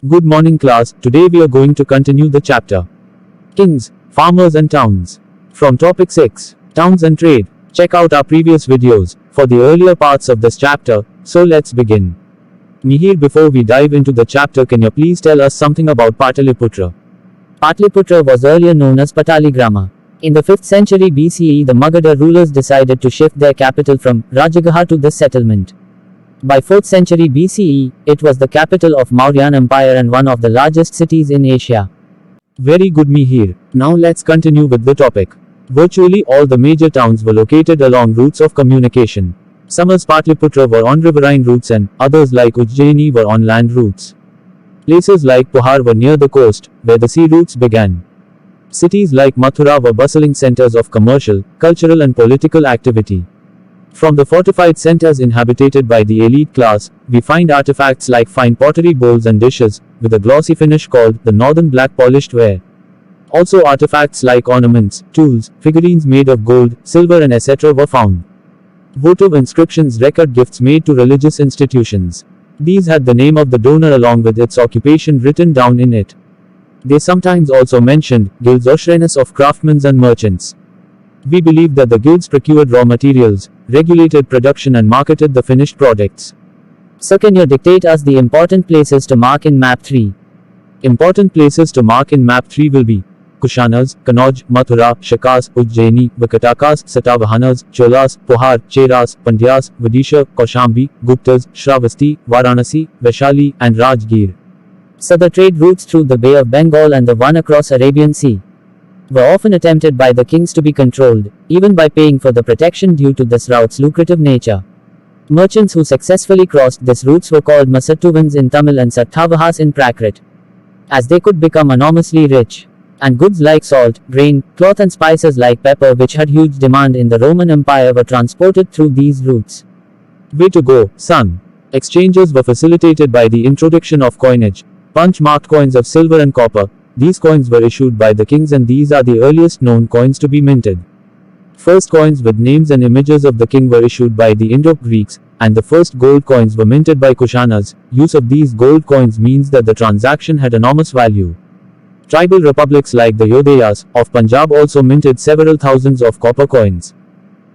Good morning class, today we are going to continue the chapter. Kings, Farmers and Towns. From topic 6, Towns and Trade. Check out our previous videos for the earlier parts of this chapter, so let's begin. Mihir, before we dive into the chapter, can you please tell us something about Pataliputra? Patliputra was earlier known as Pataligrama. In the 5th century BCE, the Magadha rulers decided to shift their capital from Rajagaha to this settlement. By 4th century BCE, it was the capital of Mauryan Empire and one of the largest cities in Asia. Very good Mihir. Now let's continue with the topic. Virtually all the major towns were located along routes of communication. Some as Patliputra were on riverine routes and others like Ujjaini were on land routes. Places like Puhar were near the coast, where the sea routes began. Cities like Mathura were bustling centers of commercial, cultural and political activity. From the fortified centers inhabited by the elite class, we find artifacts like fine pottery bowls and dishes, with a glossy finish called the northern black polished ware. Also artifacts like ornaments, tools, figurines made of gold, silver and etc. were found. Votive inscriptions record gifts made to religious institutions. These had the name of the donor along with its occupation written down in it. They sometimes also mentioned guilds or shrenas of craftsmen and merchants. We believe that the guilds procured raw materials, regulated production and marketed the finished products. So can you dictate us the important places to mark in map 3? Important places to mark in map 3 will be Kushanas, Kanauj, Mathura, Shakas, Ujjaini, Vikatakas, Satavahanas, Cholas, Puhar, Cheras, Pandyas, Vidisha, Kaushambi, Guptas, Shravasti, Varanasi, Vaishali and Rajgir. So the trade routes through the Bay of Bengal and the one across Arabian Sea were often attempted by the kings to be controlled, even by paying for the protection due to this route's lucrative nature. Merchants who successfully crossed these routes were called Masattuvans in Tamil and Sattavahas in Prakrit, as they could become enormously rich. And goods like salt, grain, cloth and spices like pepper, which had huge demand in the Roman Empire, were transported through these routes. Way to go, son. Exchanges were facilitated by the introduction of coinage, punch-marked coins of silver and copper. These coins were issued by the kings and these are the earliest known coins to be minted. First coins with names and images of the king were issued by the Indo-Greeks, and the first gold coins were minted by Kushanas. Use of these gold coins means that the transaction had enormous value. Tribal republics like the Yodayas of Punjab also minted several thousands of copper coins.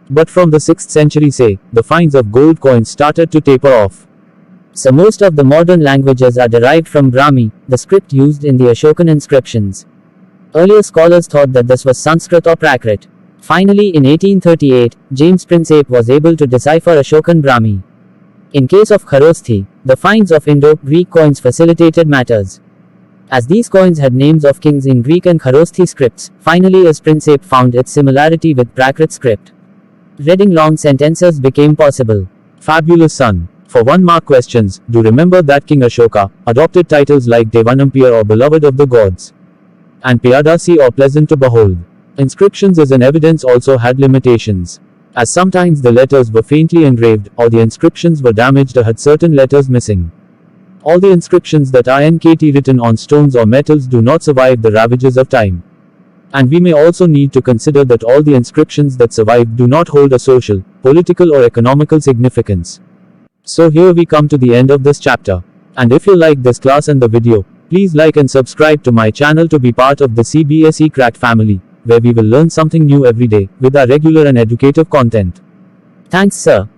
But from the 6th century say, the finds of gold coins started to taper off. So most of the modern languages are derived from Brahmi, the script used in the Ashokan inscriptions. Earlier scholars thought that this was Sanskrit or Prakrit. Finally, in 1838, James Princeps was able to decipher Ashokan Brahmi. In case of Kharosthi, the finds of Indo-Greek coins facilitated matters, as these coins had names of kings in Greek and Kharosthi scripts. Finally, as Princeps found its similarity with Prakrit script, reading long sentences became possible. Fabulous, son. For 1 mark questions, do remember that King Ashoka adopted titles like Devanampiyar or beloved of the gods, and Piyadasi or pleasant to behold. Inscriptions as an evidence also had limitations, as sometimes the letters were faintly engraved, or the inscriptions were damaged or had certain letters missing. All the inscriptions that are NKT written on stones or metals do not survive the ravages of time. And we may also need to consider that all the inscriptions that survive do not hold a social, political or economical significance. So here we come to the end of this chapter. And if you like this class and the video, please like and subscribe to my channel to be part of the CBSE Crack family, where we will learn something new every day, with our regular and educative content. Thanks, sir.